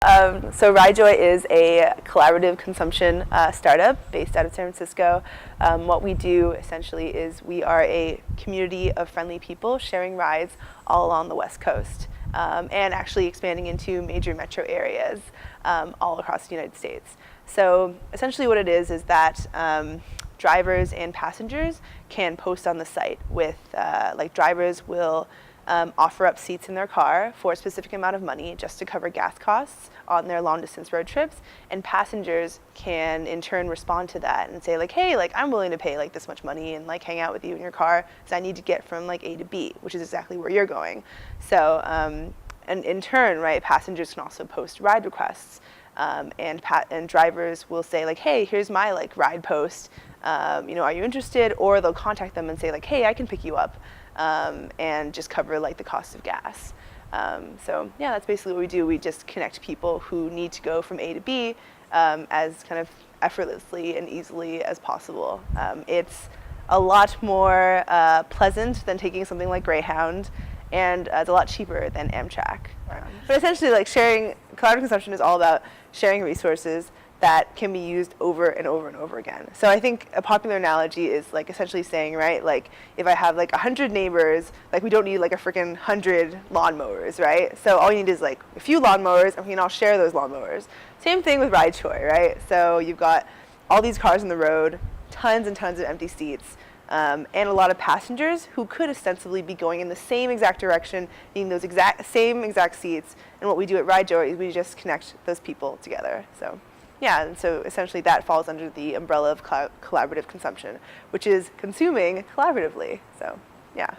So Ridejoy is a collaborative consumption startup based out of San Francisco. What we do essentially is we are a community of friendly people sharing rides all along the West Coast, and actually expanding into major metro areas all across the United States. So essentially what it is that drivers and passengers can post on the site with, like drivers will offer up seats in their car for a specific amount of money just to cover gas costs on their long distance road trips, and passengers can in turn respond to that and say like, hey, like I'm willing to pay like this much money and like hang out with you in your car because I need to get from like A to B, which is exactly where you're going. So and in turn, right, passengers can also post ride requests, and drivers will say like, hey, here's my like ride post, you know, are you interested? Or they'll contact them and say like, hey, I can pick you up, and just cover like the cost of gas. So yeah, that's basically what we do. We just connect people who need to go from A to B as kind of effortlessly and easily as possible. It's a lot more pleasant than taking something like Greyhound, and it's a lot cheaper than Amtrak. But essentially, like collaborative consumption is all about sharing resources that can be used over and over and over again. So I think a popular analogy is like essentially saying, right, like if I have like 100 neighbors, like we don't need like a freaking 100 lawnmowers, right? So all you need is like a few lawnmowers, and we can all share those lawnmowers. Same thing with Ridejoy, right? So you've got all these cars on the road, tons and tons of empty seats, and a lot of passengers who could ostensibly be going in the same exact direction, needing those same exact seats. And what we do at Ridejoy is we just connect those people together. So yeah, and so essentially that falls under the umbrella of collaborative consumption, which is consuming collaboratively. So yeah.